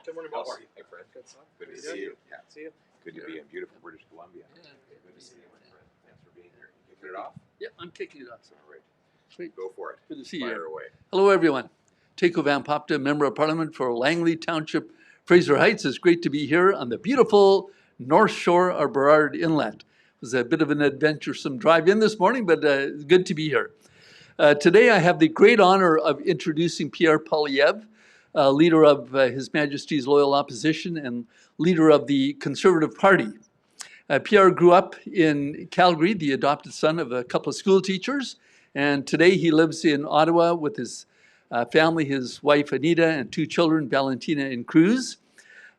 Good morning, boss. How are you, my friend? Good, son. Good to see you. Yeah. See you. Good to be in beautiful British Columbia. Yeah. Good to see you, my friend. Thanks for being here. Kicking it off? Yeah, I'm kicking it off. All right. Sweet. Go for it. Good to see you. Fire away. Hello, everyone. Taco Van Popta, Member of Parliament for Langley Township, Fraser Heights. It's great to be here on the beautiful north shore of Burrard Inlet. It was a bit of an adventuresome drive in this morning, but it's good to be here. Today, I have the great honor of introducing Pierre Poilievre, leader of His Majesty's Loyal Opposition and leader of the Conservative Party. Pierre grew up in Calgary, the adopted son of a couple of school teachers, and today he lives in Ottawa with his family, his wife Anita, and two children, Valentina and Cruz.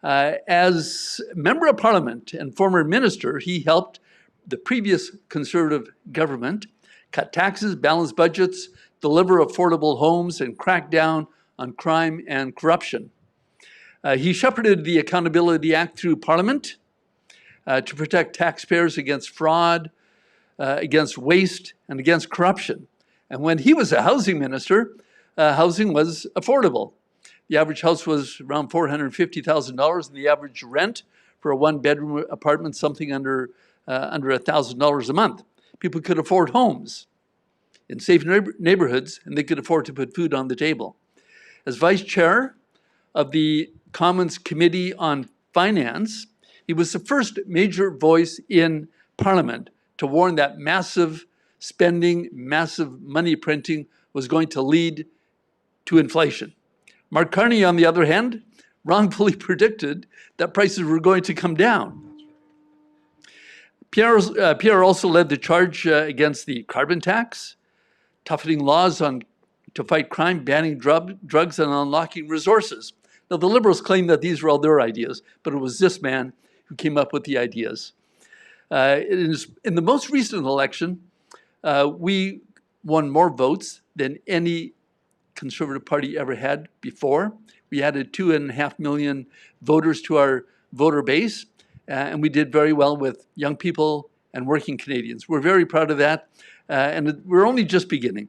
As Member of Parliament and former minister, he helped the previous Conservative government cut taxes, balance budgets, deliver affordable homes, and crack down on crime and corruption. He shepherded the Accountability Act through Parliament to protect taxpayers against fraud, against waste, and against corruption. And when he was a housing minister, housing was affordable. The average house was around $450,000, and the average rent for a one-bedroom apartment something under $1,000 a month. People could afford homes in safe neighborhoods, and they could afford to put food on the table. As vice chair of the Commons Committee on Finance, he was the first major voice in Parliament to warn that massive spending, massive money printing was going to lead to inflation. Mark Carney, on the other hand, wrongfully predicted that prices were going to come down. Pierre also led the charge against the carbon tax, toughening laws to fight crime, banning drugs, and unlocking resources. Now, the Liberals claim that these were all their ideas, but it was this man who came up with the ideas. In the most recent election, we won more votes than any Conservative Party ever had before. We added 2.5 million voters to our voter base, and we did very well with young people and working Canadians. We're very proud of that, and we're only just beginning.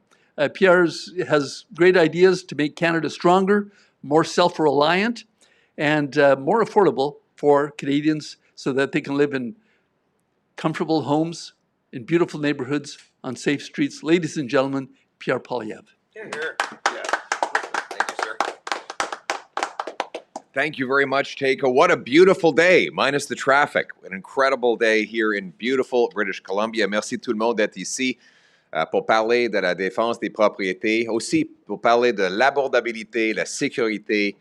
Pierre has great ideas to make Canada stronger, more self-reliant, and more affordable for Canadians so that they can live in comfortable homes, in beautiful neighborhoods, on safe streets. Ladies and gentlemen, Pierre Poilievre. Here. Yeah. Thank you, sir. Thank you very much, Taco. What a beautiful day, minus the traffic. An incredible day here in beautiful British Columbia. Merci tout le monde d'être ici pour parler de la défense des propriétés, aussi pour parler de l'abordabilité, la sécurité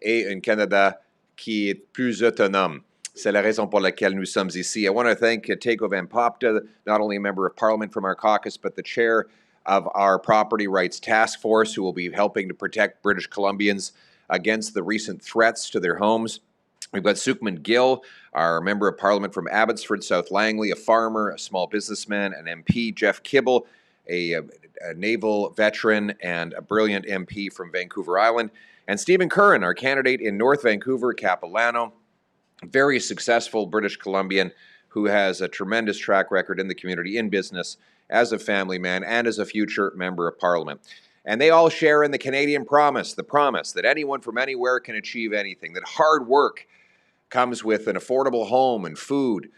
et un Canada qui est plus autonome. C'est la raison pour laquelle nous sommes ici. I want to thank Taco Van Popta, not only a member of Parliament from our caucus, but the chair of our Property Rights Task Force, who will be helping to protect British Columbians against the recent threats to their homes. We've got Sukhman Gill, our member of Parliament from Abbotsford, South Langley, a farmer, a small businessman, an MP. Jeff Kibble, a naval veteran and a brilliant MP from Vancouver Island. And Stephen Curran, our candidate in North Vancouver, Capilano, very successful British Columbian who has a tremendous track record in the community, in business, as a family man, and as a future member of Parliament. And they all share in the Canadian promise, the promise that anyone from anywhere can achieve anything, that hard work comes with an affordable home and food,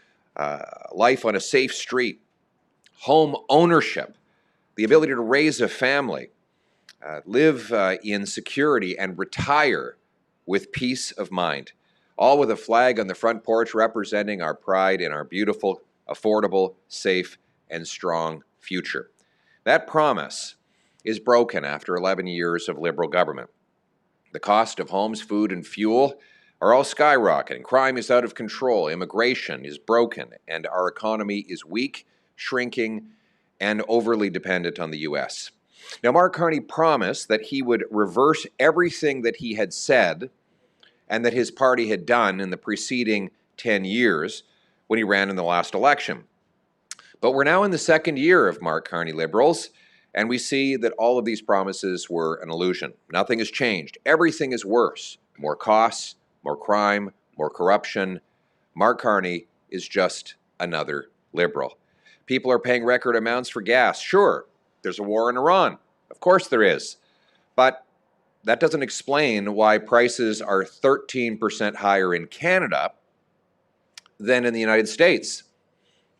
life on a safe street, home ownership, the ability to raise a family, live in security, and retire with peace of mind, all with a flag on the front porch representing our pride in our beautiful, affordable, safe, and strong future. That promise is broken after 11 years of Liberal government. The cost of homes, food, and fuel are all skyrocketing. Crime is out of control. Immigration is broken. And our economy is weak, shrinking, and overly dependent on the U.S. Now, Mark Carney promised that he would reverse everything that he had said and that his party had done in the preceding 10 years when he ran in the last election. But we're now in the second year of Mark Carney Liberals, and we see that all of these promises were an illusion. Nothing has changed. Everything is worse. More costs, more crime, more corruption. Mark Carney is just another Liberal. People are paying record amounts for gas. Sure, there's a war in Iran. Of course there is. But that doesn't explain why prices are 13% higher in Canada than in the United States,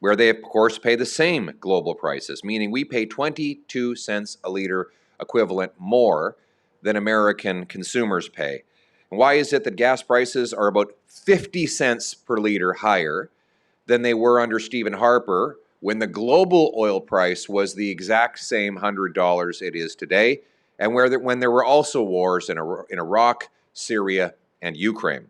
where they, of course, pay the same global prices, meaning we pay 22 cents a liter equivalent more than American consumers pay. And why is it that gas prices are about 50 cents per liter higher than they were under Stephen Harper when the global oil price was the exact same $100 it is today, and when there were also wars in Iraq, Syria, and Ukraine?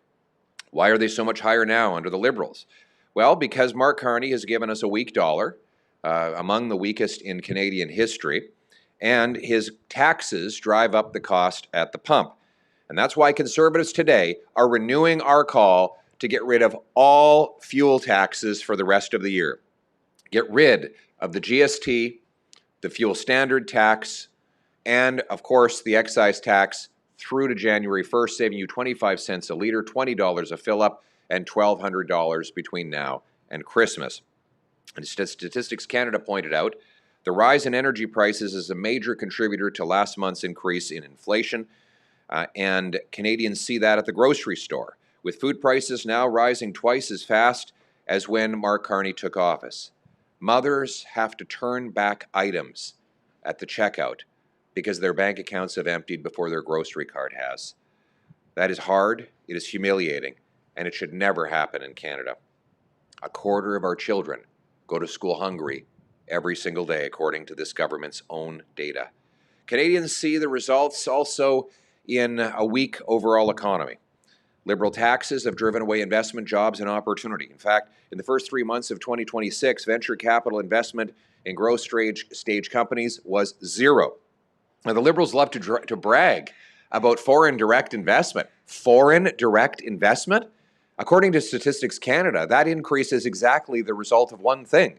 Why are they so much higher now under the Liberals? Well, because Mark Carney has given us a weak dollar, among the weakest in Canadian history, and his taxes drive up the cost at the pump. And that's why Conservatives today are renewing our call to get rid of all fuel taxes for the rest of the year. Get rid of the GST, the fuel standard tax, and, of course, the excise tax through to January 1st, saving you 25 cents a liter, $20 a fill-up, and $1,200 between now and Christmas. And Statistics Canada pointed out, the rise in energy prices is a major contributor to last month's increase in inflation, and Canadians see that at the grocery store, with food prices now rising twice as fast as when Mark Carney took office. Mothers have to turn back items at the checkout because their bank accounts have emptied before their grocery card has. That is hard, it is humiliating, and it should never happen in Canada. A quarter of our children go to school hungry every single day, according to this government's own data. Canadians see the results also in a weak overall economy. Liberal taxes have driven away investment, jobs, and opportunity. In fact, in the first 3 months of 2026, venture capital investment in growth stage companies was zero. Now, the Liberals love to brag about foreign direct investment. Foreign direct investment? According to Statistics Canada, that increase is exactly the result of one thing: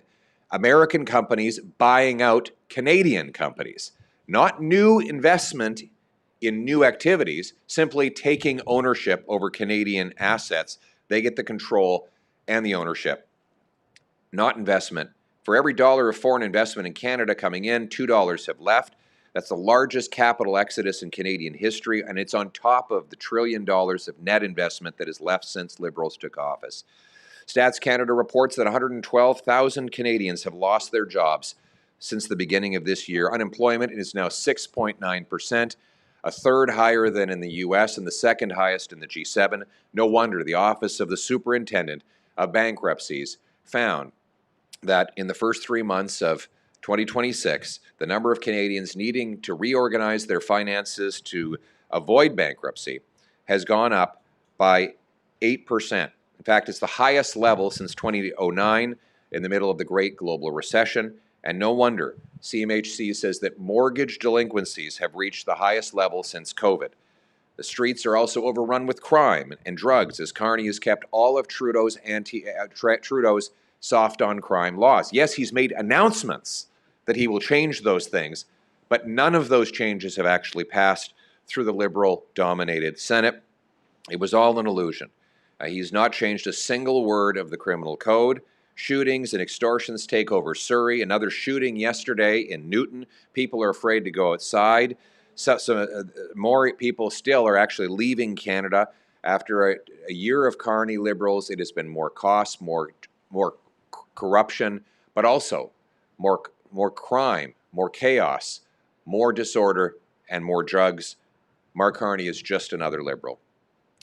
American companies buying out Canadian companies. Not new investment in new activities, simply taking ownership over Canadian assets. They get the control and the ownership, not investment. For every dollar of foreign investment in Canada coming in, $2 have left. That's the largest capital exodus in Canadian history, and it's on top of the $1 trillion of net investment that has left since Liberals took office. Stats Canada reports that 112,000 Canadians have lost their jobs since the beginning of this year. Unemployment is now 6.9%, a third higher than in the U.S. and the second highest in the G7. No wonder the Office of the Superintendent of Bankruptcies found that in the first 3 months of 2026, the number of Canadians needing to reorganize their finances to avoid bankruptcy has gone up by 8%. In fact, it's the highest level since 2009, in the middle of the Great Global Recession. And no wonder CMHC says that mortgage delinquencies have reached the highest level since COVID. The streets are also overrun with crime and drugs, as Carney has kept all of Trudeau's soft on crime laws. Yes, he's made announcements that he will change those things, but none of those changes have actually passed through the Liberal-dominated Senate. It was all an illusion. He's not changed a single word of the criminal code. Shootings and extortions take over Surrey. Another shooting yesterday in Newton. People are afraid to go outside. More people still are actually leaving Canada. After a year of Carney Liberals, it has been more costs, more corruption, but also more crime, more chaos, more disorder, and more drugs. Mark Carney is just another Liberal.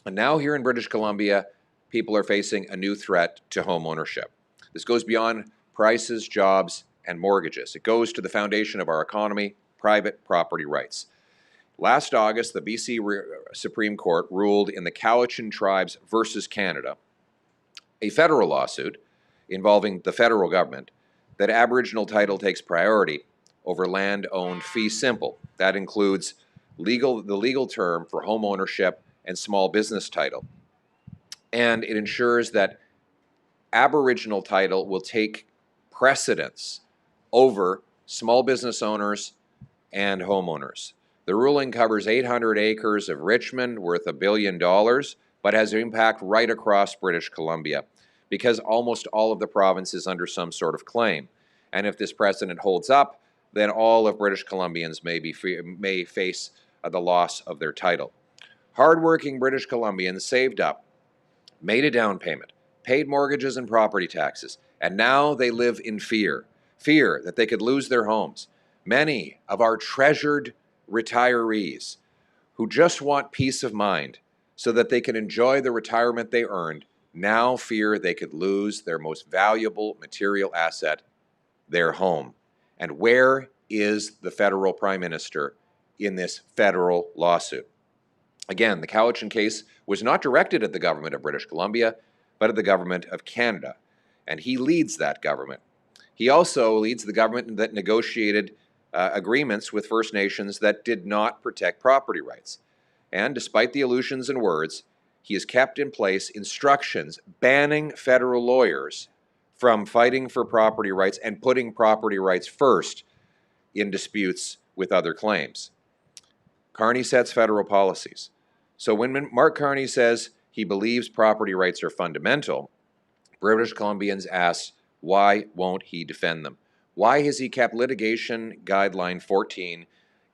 And now here in British Columbia, people are facing a new threat to home ownership. This goes beyond prices, jobs, and mortgages. It goes to the foundation of our economy, private property rights. Last August, the BC Supreme Court ruled in the Cowichan Tribes versus Canada, a federal lawsuit involving the federal government, that Aboriginal title takes priority over land owned fee simple. That includes the legal term for home ownership and small business title. And it ensures that Aboriginal title will take precedence over small business owners and homeowners. The ruling covers 800 acres of Richmond worth $1 billion, but has an impact right across British Columbia because almost all of the province is under some sort of claim. And if this precedent holds up, then all of British Columbians may face of the loss of their title. Hardworking British Columbians saved up, made a down payment, paid mortgages and property taxes, and now they live in fear that they could lose their homes. Many of our treasured retirees who just want peace of mind so that they can enjoy the retirement they earned now fear they could lose their most valuable material asset, their home. And where is the federal prime minister in this federal lawsuit? Again, the Cowichan case was not directed at the government of British Columbia, but at the government of Canada, and he leads that government. He also leads the government that negotiated agreements with First Nations that did not protect property rights. And despite the illusions and words, he has kept in place instructions banning federal lawyers from fighting for property rights and putting property rights first in disputes with other claims. Carney sets federal policies. So when Mark Carney says he believes property rights are fundamental, British Columbians ask, why won't he defend them? Why has he kept litigation guideline 14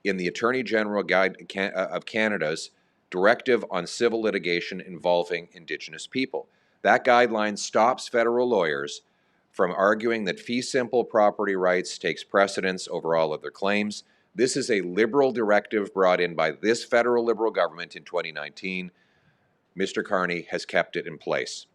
in the Attorney General of Canada's Directive on Civil Litigation Involving Indigenous People? That guideline stops federal lawyers from arguing that fee simple property rights takes precedence over all other claims. This is a liberal directive brought in by this federal Liberal government in 2019. Mr. Carney has kept it in place.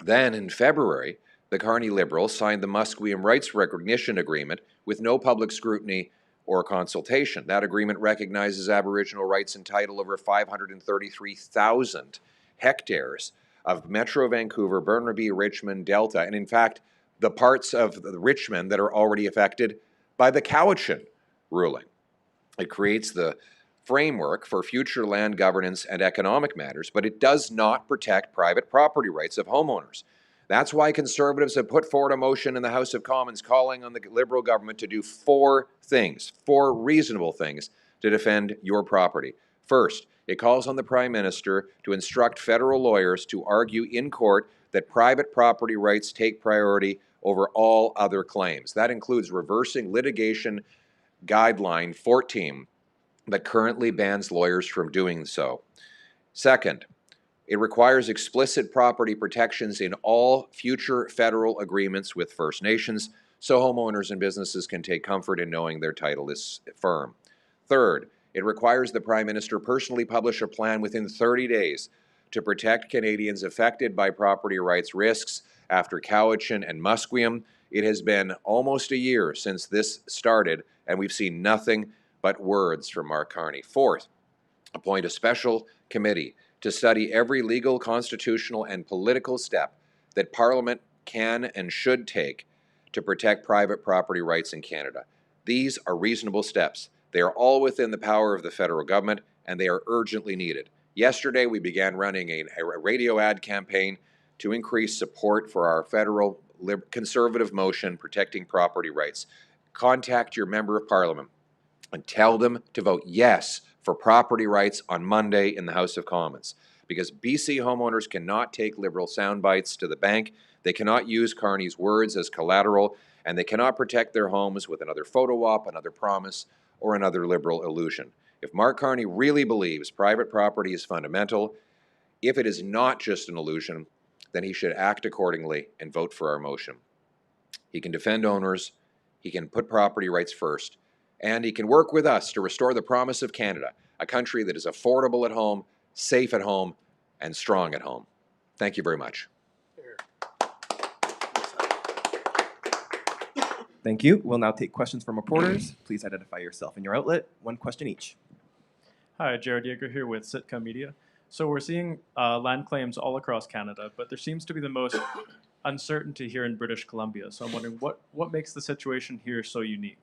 Then in February, the Carney Liberals signed the Musqueam Rights Recognition Agreement with no public scrutiny or consultation. That agreement recognizes Aboriginal rights and title over 533,000 hectares of Metro Vancouver, Burnaby, Richmond, Delta, and in fact, the parts of Richmond that are already affected by the Cowichan ruling. It creates the framework for future land governance and economic matters, but it does not protect private property rights of homeowners. That's why Conservatives have put forward a motion in the House of Commons calling on the Liberal government to do four reasonable things to defend your property. First, it calls on the Prime Minister to instruct federal lawyers to argue in court that private property rights take priority over all other claims. That includes reversing litigation guideline 14 that currently bans lawyers from doing so. Second, it requires explicit property protections in all future federal agreements with First Nations so homeowners and businesses can take comfort in knowing their title is firm. Third, it requires the Prime Minister personally publish a plan within 30 days to protect Canadians affected by property rights risks after Cowichan and Musqueam. It has been almost a year since this started, and we've seen nothing but words from Mark Carney. Fourth, appoint a special committee to study every legal, constitutional, and political step that Parliament can and should take to protect private property rights in Canada. These are reasonable steps. They are all within the power of the federal government, and they are urgently needed. Yesterday, we began running a radio ad campaign to increase support for our federal conservative motion protecting property rights. Contact your member of Parliament and tell them to vote yes for property rights on Monday in the House of Commons, because BC homeowners cannot take Liberal sound bites to the bank. They cannot use Carney's words as collateral, and they cannot protect their homes with another photo op, another promise, or another Liberal illusion. If Mark Carney really believes private property is fundamental, if it is not just an illusion, then he should act accordingly and vote for our motion. He can defend owners, he can put property rights first, and he can work with us to restore the promise of Canada, a country that is affordable at home, safe at home, and strong at home. Thank you very much. Thank you. We'll now take questions from reporters. Please identify yourself and your outlet. One question each. Hi, Jared Yeager here with Sitka Media. So we're seeing land claims all across Canada, but there seems to be the most uncertainty here in British Columbia. So I'm wondering what makes the situation here so unique?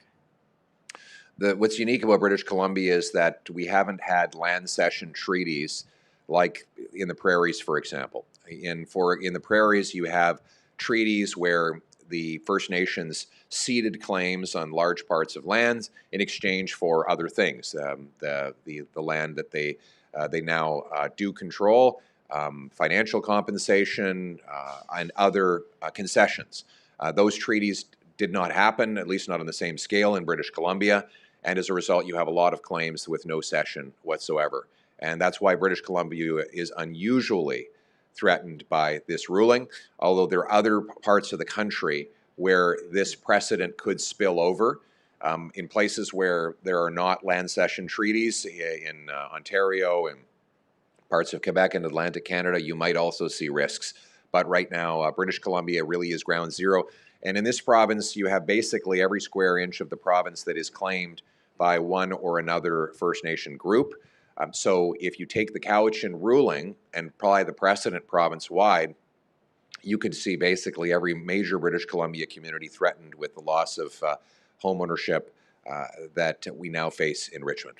What's unique about British Columbia is that we haven't had land cession treaties like in the prairies, for example. In the prairies, you have treaties where the First Nations ceded claims on large parts of lands in exchange for other things, the land that they now do control, financial compensation, and other concessions. Those treaties did not happen, at least not on the same scale in British Columbia. and as a result, you have a lot of claims with no cession whatsoever. And that's why British Columbia is unusually threatened by this ruling, although there are other parts of the country where this precedent could spill over. In places where there are not land cession treaties, in Ontario and parts of Quebec and Atlantic Canada, you might also see risks. But right now, British Columbia really is ground zero. And in this province, you have basically every square inch of the province that is claimed by one or another First Nation group. So if you take the Cowichan ruling and apply the precedent province-wide, you could see basically every major British Columbia community threatened with the loss of home ownership that we now face in Richmond.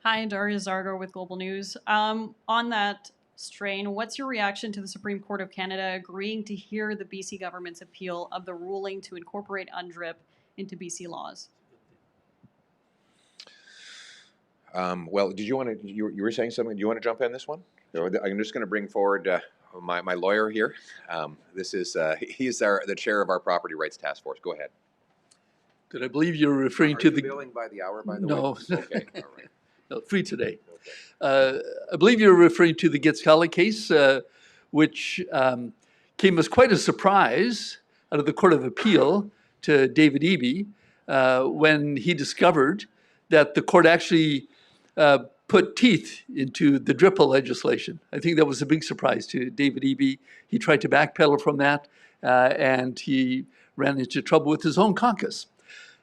Hi, Daria Zargo with Global News. On that strain, what's your reaction to the Supreme Court of Canada agreeing to hear the BC government's appeal of the ruling to incorporate UNDRIP into BC laws? Well, did you want to, you were saying something, do you want to jump in this one? I'm just going to bring forward my lawyer here. This is, he's the chair of our Property Rights Task Force. Go ahead. Good. I believe you're referring to the... billing by the hour, by the No. way? Okay, all right. No, free today. Okay. I believe you're referring to the Gitskala case, which came as quite a surprise out of the Court of Appeal to David Eby when he discovered that the court actually put teeth into the DRIPA legislation. I think that was a big surprise to David Eby. He tried to backpedal from that, and he ran into trouble with his own caucus.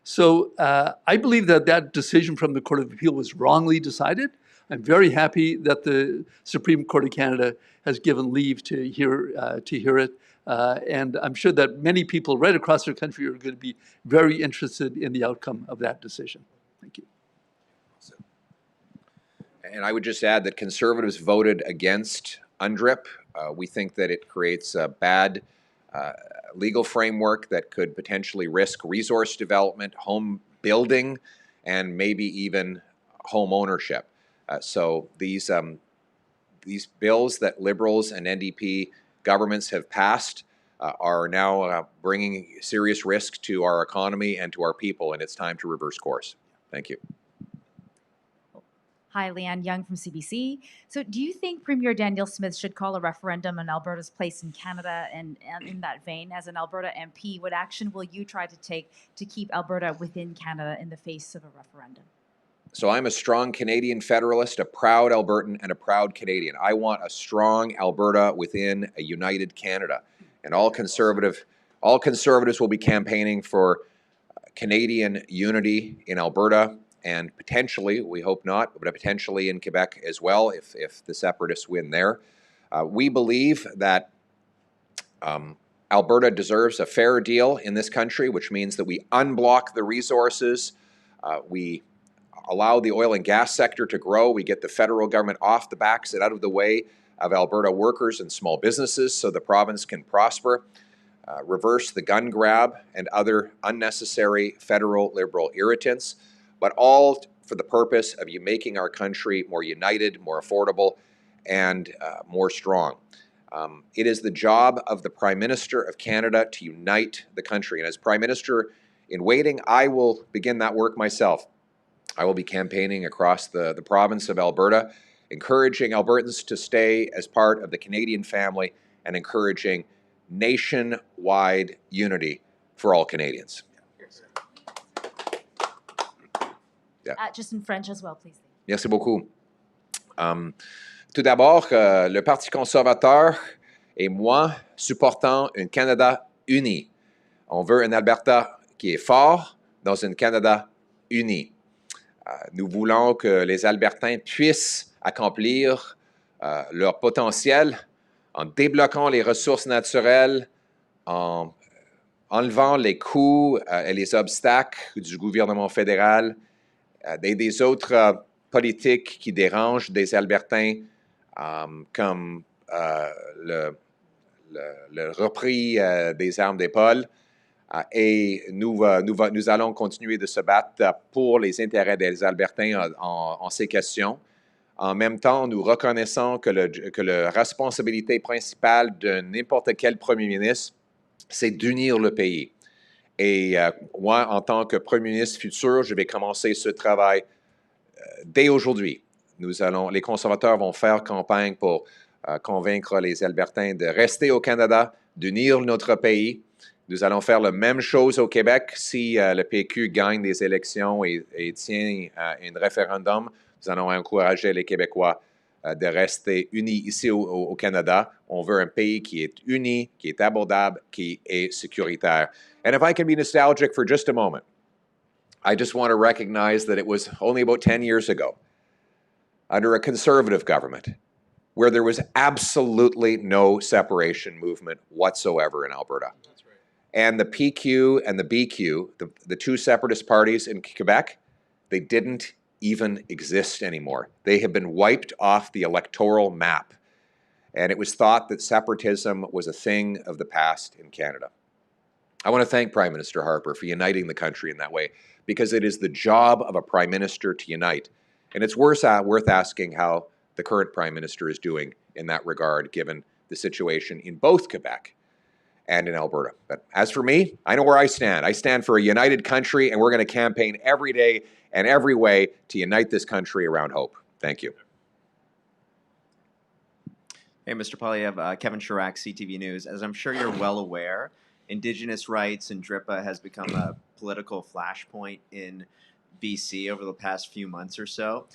So I believe that that decision from the Court of Appeal was wrongly decided. I'm very happy that the Supreme Court of Canada has given leave to hear it. And I'm sure that many people right across the country are going to be very interested in the outcome of that decision. Thank you. And I would just add that Conservatives voted against UNDRIP. We think that it creates a bad legal framework that could potentially risk resource development, home building, and maybe even home ownership. So these bills that Liberals and NDP governments have passed are now bringing serious risk to our economy and to our people, and it's time to reverse course. Thank you. Hi, Leanne Young from CBC. So do you think Premier Daniel Smith should call a referendum on Alberta's place in Canada? And in that vein, as an Alberta MP, what action will you try to take to keep Alberta within Canada in the face of a referendum? So I'm a strong Canadian federalist, a proud Albertan, and a proud Canadian. I want a strong Alberta within a united Canada. And all conservatives will be campaigning for Canadian unity in Alberta, and potentially, we hope not, but potentially in Quebec as well, if the separatists win there. We believe that Alberta deserves a fair deal in this country, which means that we unblock the resources, we allow the oil and gas sector to grow, we get the federal government off the backs and out of the way of Alberta workers and small businesses so the province can prosper, reverse the gun grab and other unnecessary federal Liberal irritants, but all for the purpose of making our country more united, more affordable, and more strong. It is the job of the Prime Minister of Canada to unite the country. And as Prime Minister in waiting, I will begin that work myself. I will be campaigning across the province of Alberta, encouraging Albertans to stay as part of the Canadian family and encouraging nationwide unity for all Canadians. Yeah. Just in French as well, please. Merci beaucoup. Tout d'abord, le Parti conservateur et moi supportons un Canada uni. On veut un Alberta qui est fort dans un Canada uni. Nous voulons que les Albertains puissent accomplir leur potentiel en débloquant les ressources naturelles, en enlevant les coûts et les obstacles du gouvernement fédéral, des autres politiques qui dérangent des Albertains, comme le repris des armes d'épaule. Et nous allons continuer de se battre pour les intérêts des Albertains en ces questions. En même temps, nous reconnaissons que la responsabilité principale de n'importe quel premier ministre, c'est d'unir le pays. Et moi, en tant que Premier ministre futur, je vais commencer ce travail dès aujourd'hui. Les conservateurs vont faire campagne pour convaincre les Albertains de rester au Canada, d'unir notre pays. Nous allons faire la même chose au Québec si le PQ gagne des élections et tient un référendum. Nous allons encourager les Québécois de rester unis ici au Canada. On veut un pays qui est uni, qui est abordable, qui est sécuritaire. And if I can be nostalgic for just a moment, I just want to recognize that it was only about 10 years ago, under a conservative government, where there was absolutely no separation movement whatsoever in Alberta. That's right. And the PQ and the BQ, the two separatist parties in Quebec, they didn't even exist anymore. They have been wiped off the electoral map. And it was thought that separatism was a thing of the past in Canada. I want to thank Prime Minister Harper for uniting the country in that way, because it is the job of a Prime Minister to unite. And it's worth asking how the current Prime Minister is doing in that regard, given the situation in both Quebec and in Alberta. But as for me, I know where I stand. I stand for a united country, and we're going to campaign every day and every way to unite this country around hope. Thank you. Hey, Mr. Poilievre, Kevin Chirac, CTV News. As I'm sure you're well aware, Indigenous rights and DRIPA has become a political flashpoint in BC over the past few months or so.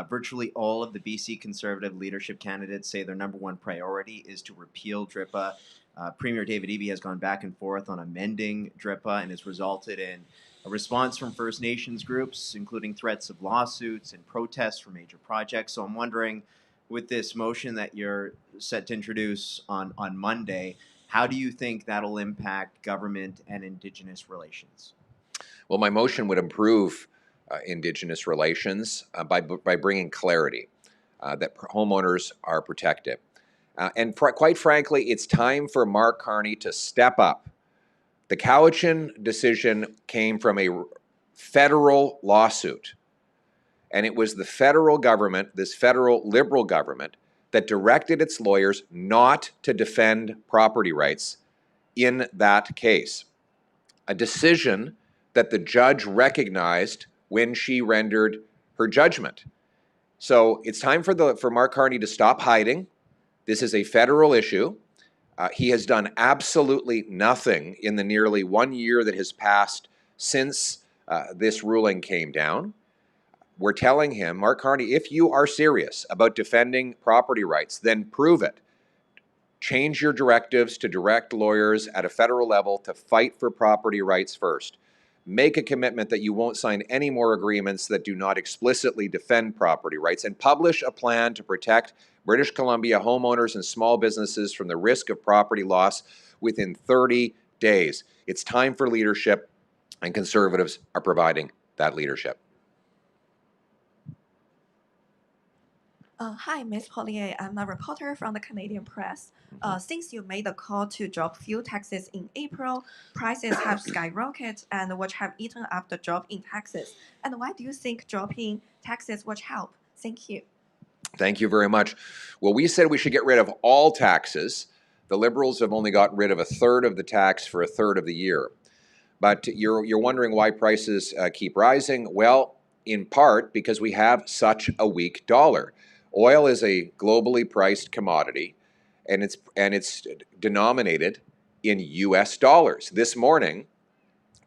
Virtually all of the BC Conservative leadership candidates say their number one priority is to repeal DRIPA. Premier David Eby has gone back and forth on amending DRIPA, and has resulted in a response from First Nations groups, including threats of lawsuits and protests for major projects. So I'm wondering, with this motion that you're set to introduce on Monday, how do you think that'll impact government and Indigenous relations? Well, my motion would improve Indigenous relations by bringing clarity that homeowners are protected. And quite frankly, it's time for Mark Carney to step up. The Cowichan decision came from a federal lawsuit. And it was the federal government, this federal Liberal government, that directed its lawyers not to defend property rights in that case. A decision that the judge recognized when she rendered her judgment. So it's time for Mark Carney to stop hiding. This is a federal issue. He has done absolutely nothing in the nearly 1 year that has passed since this ruling came down. We're telling him, Mark Carney, if you are serious about defending property rights, then prove it. Change your directives to direct lawyers at a federal level to fight for property rights first. Make a commitment that you won't sign any more agreements that do not explicitly defend property rights, and publish a plan to protect British Columbia homeowners and small businesses from the risk of property loss within 30 days. It's time for leadership, and Conservatives are providing that leadership. Hi, Ms. Poilievre. I'm a reporter from the Canadian Press. Since you made the call to drop fuel taxes in April, prices have skyrocketed and which have eaten up the drop in taxes. And why do you think dropping taxes would help? Thank you. Thank you very much. Well, we said we should get rid of all taxes. The Liberals have only got rid of a third of the tax for a third of the year. But you're wondering why prices keep rising? Well, in part because we have such a weak dollar. Oil is a globally priced commodity, and it's denominated in U.S. dollars. This morning,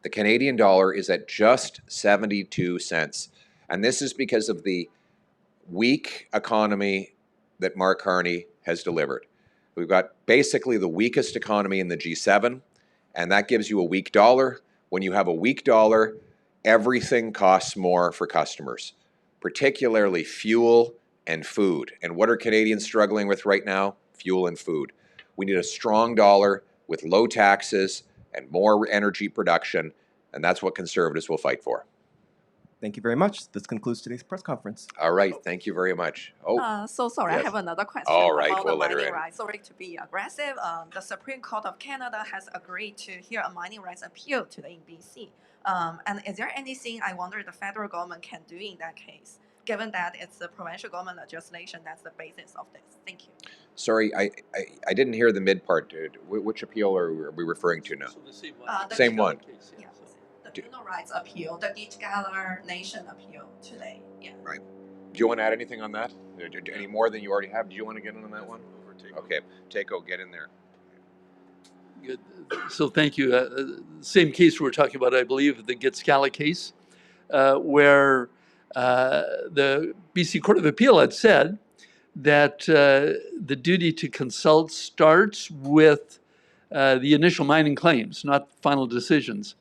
the Canadian dollar is at just 72 cents, and this is because of the weak economy that Mark Carney has delivered. We've got basically the weakest economy in the G7, and that gives you a weak dollar. When you have a weak dollar, everything costs more for customers, particularly fuel and food. And what are Canadians struggling with right now? Fuel and food. We need a strong dollar with low taxes and more energy production, and that's what Conservatives will fight for. Thank you very much. This concludes today's press conference. All right, thank you very much. So sorry, yes. I have another question All right, about we'll the let her mining in. rights. Sorry to be aggressive. The Supreme Court of Canada has agreed to hear a mining rights appeal to the BC. And is there anything I wonder the federal government can do in that case, given that it's the provincial government legislation that's the basis of this? Thank you. Sorry, I didn't hear the mid part. Which appeal are we referring to now? So the same The Same one. case, yeah. Yeah, the human rights appeal, the Gala Nation appeal today. Yeah. Right. Do you want to add anything on that? Any more than you already have? Do you want to get in on that one? Okay, Takeo, get in there. Good. So thank you. Same case we're talking about, I believe, the Gitskala case, where the BC Court of Appeal had said that the duty to consult starts with the initial mining claims, not final decisions.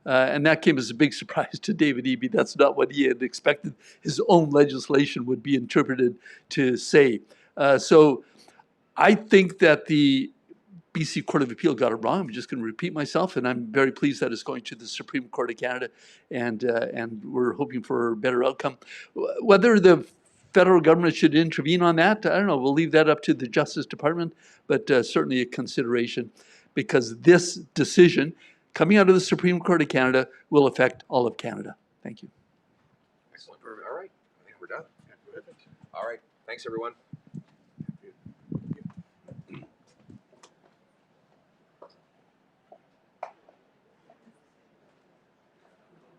And that came as a big surprise to David Eby. That's not what he had expected his own legislation would be interpreted to say. So I think that the BC Court of Appeal got it wrong. I'm just going to repeat myself, and I'm very pleased that it's going to the Supreme Court of Canada, and we're hoping for a better outcome. Whether the federal government should intervene on that, I don't know. We'll leave that up to the Justice Department, but certainly a consideration, because this decision coming out of the Supreme Court of Canada will affect all of Canada. Thank you. Excellent. All right. I think we're done. All right. Thanks, everyone.